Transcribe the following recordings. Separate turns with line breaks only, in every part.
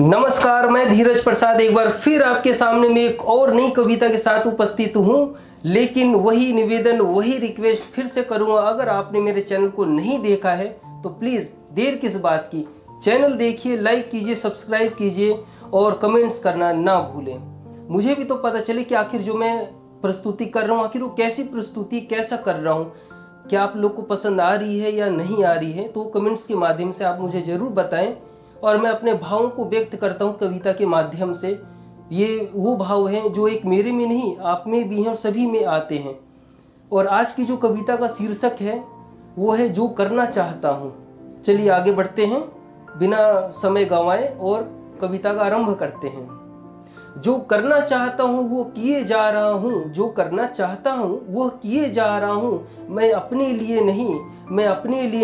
नमस्कार, मैं धीरज प्रसाद एक बार फिर आपके सामने में एक और नई कविता के साथ उपस्थित हूँ। लेकिन वही निवेदन, वही रिक्वेस्ट फिर से करूँगा, अगर आपने मेरे चैनल को नहीं देखा है तो प्लीज़ देर किस बात की, चैनल देखिए, लाइक कीजिए, सब्सक्राइब कीजिए और कमेंट्स करना ना भूलें। मुझे भी तो पता चले कि आखिर जो मैं प्रस्तुति कर रहा हूँ, आखिर वो कैसी प्रस्तुति, कैसा कर रहा हूँ, क्या आप लोग को पसंद आ रही है या नहीं आ रही है। तो कमेंट्स के माध्यम से आप मुझे ज़रूर बताएं और मैं अपने भावों को व्यक्त करता हूँ कविता के माध्यम से। ये वो भाव हैं जो एक मेरे में नहीं, आप में भी हैं और सभी में आते हैं। और आज की जो कविता का शीर्षक है वो है जो करना चाहता हूँ। चलिए आगे बढ़ते हैं, बिना समय गंवाए और कविता का आरंभ करते हैं। जो करना चाहता हूँ वो किए जा रहा हूँ, जो करना चाहता हूँ वो किए जा रहा हूँ। मैं अपने लिए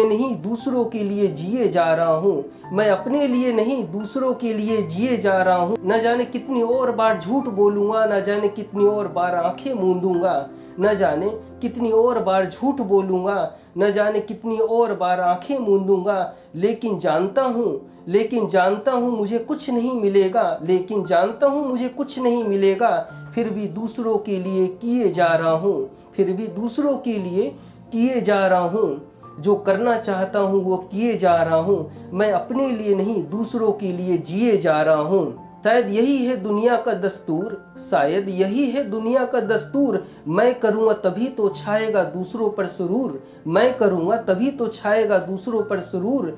नहीं दूसरों के लिए जिए जा रहा हूँ। मैं अपने लिए नहीं दूसरों के लिए जिए जा रहा हूँ। न जाने कितनी और बार झूठ बोलूँगा, न जाने कितनी और बार आंखें मूंदूंगा, न जाने कितनी और बार झूठ बोलूँगा, न जाने कितनी और बार आंखें मूंदूंगा। लेकिन जानता हूँ मुझे कुछ नहीं मिलेगा, लेकिन जानता हूँ मुझे कुछ नहीं मिलेगा। फिर भी दूसरों के लिए किए जा रहा हूँ, फिर भी दूसरों के लिए किए जा रहा हूँ। जो करना चाहता हूँ वो किए जा रहा हूँ। मैं अपने लिए नहीं दूसरों के लिए जिए जा रहा हूँ। शायद यही है दुनिया का दस्तूर, शायद यही है दुनिया का दस्तूर। मैं करूँगा तभी तो छाएगा दूसरों पर सुरूर, मैं करूँगा तभी तो छाएगा दूसरों पर सुरूर।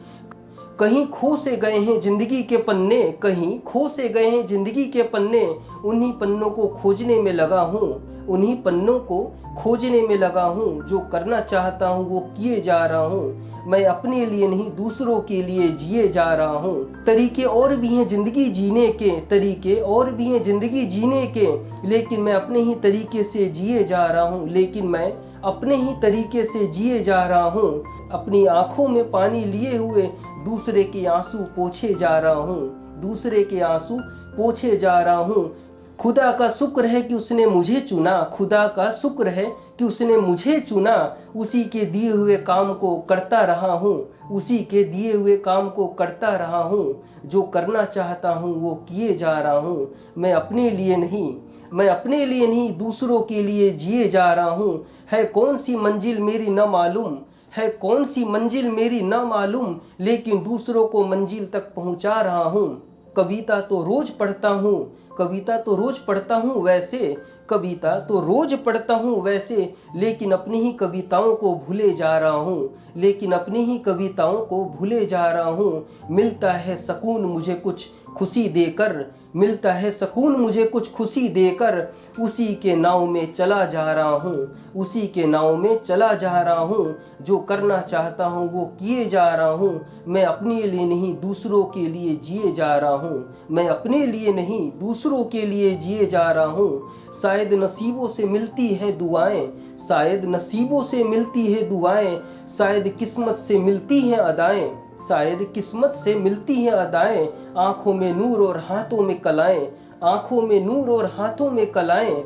कहीं खो से गए हैं जिंदगी के पन्ने, कहीं खो से गए हैं जिंदगी के पन्ने। उन्हीं पन्नों को खोजने में लगा हूँ, उन्हीं पन्नों को खोजने में लगा हूँ। जो करना चाहता हूँ वो किए जा रहा हूँ। मैं अपने लिए नहीं दूसरों के लिए जिए जा रहा हूँ। तरीके और भी हैं जिंदगी जीने के, तरीके और भी हैं जिंदगी जीने के, लेकिन मैं अपने ही तरीके से जिए जा रहा हूँ, लेकिन मैं अपने ही तरीके से जिए जा रहा हूँ। अपनी आंखों में पानी लिए हुए दूसरे के आंसू पोंछे जा रहा हूँ, दूसरे के आंसू पोंछे जा रहा हूँ। खुदा का शुक्र है कि उसने मुझे चुना, खुदा का शुक्र है कि उसने मुझे चुना। उसी के दिए हुए काम को करता रहा हूँ, उसी के दिए हुए काम को करता रहा हूँ। जो करना चाहता हूँ वो किए जा रहा हूँ। मैं अपने लिए नहीं दूसरों के लिए जिए जा रहा हूँ। है कौन सी मंजिल मेरी न मालूम, है कौन सी मंजिल मेरी न मालूम, लेकिन दूसरों को मंजिल तक पहुँचा रहा हूँ। कविता तो रोज पढ़ता हूँ, कविता तो रोज पढ़ता हूँ वैसे, कविता तो रोज पढ़ता हूँ वैसे, लेकिन अपनी ही कविताओं को भूले जा रहा हूँ, लेकिन अपनी ही कविताओं को भूले जा रहा हूँ। मिलता है सुकून मुझे कुछ खुशी देकर, मिलता है सुकून मुझे कुछ खुशी देकर। उसी के नाव में चला जा रहा हूँ, उसी के नाव में चला जा रहा हूँ। जो करना चाहता हूँ वो किए जा रहा हूँ। मैं अपने लिए नहीं दूसरों के लिए जिए जा रहा हूँ, मैं अपने लिए नहीं दूसरों के लिए जिए जा रहा हूँ। शायद नसीबों से मिलती है दुआएं, शायद नसीबों से मिलती है दुआएं, शायद किस्मत से मिलती हैं अदाएं, शायद किस्मत से मिलती हैं अदाएं। आंखों में नूर और हाथों में कलाएं, आंखों में नूर और हाथों में कलाएं।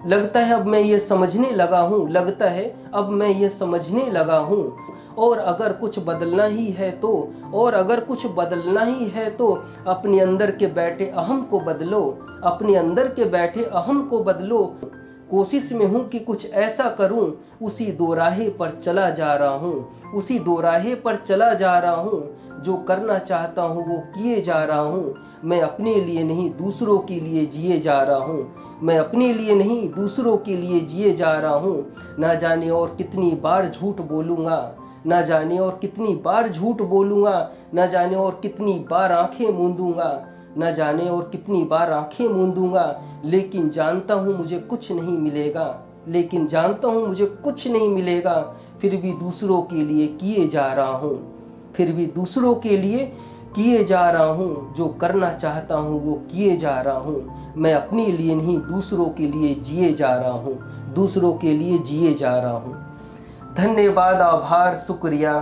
लगता है अब मैं ये समझने लगा हूँ, लगता है अब मैं ये समझने लगा हूँ। और अगर कुछ बदलना ही है तो, और अगर कुछ बदलना ही है तो अपने अंदर के बैठे अहम को बदलो, अपने अंदर के बैठे अहम को बदलो। कोशिश में हूँ कि कुछ ऐसा करूँ, उसी दो राहे पर चला जा रहा हूँ, उसी दो राहे पर चला जा रहा हूँ। जो करना चाहता हूँ वो किए जा रहा हूँ। मैं अपने लिए नहीं दूसरों के लिए जिए जा रहा हूँ, मैं अपने लिए नहीं दूसरों के लिए जिए जा रहा हूँ। ना जाने और कितनी बार झूठ बोलूँगा, ना जाने और कितनी बार झूठ बोलूँगा, ना जाने और कितनी बार आंखें मूंदूंगा, न जाने और कितनी बार आंखें मूंदूंगा। लेकिन जानता हूँ मुझे कुछ नहीं मिलेगा, लेकिन जानता हूँ मुझे कुछ नहीं मिलेगा। फिर भी दूसरों के लिए किए जा रहा हूँ, फिर भी दूसरों के लिए किए जा रहा हूँ। जो करना चाहता हूँ वो किए जा रहा हूँ। मैं अपने लिए नहीं दूसरों के लिए जिए जा रहा हूँ, दूसरों के लिए जिए जा रहा हूँ। धन्यवाद, आभार, शुक्रिया।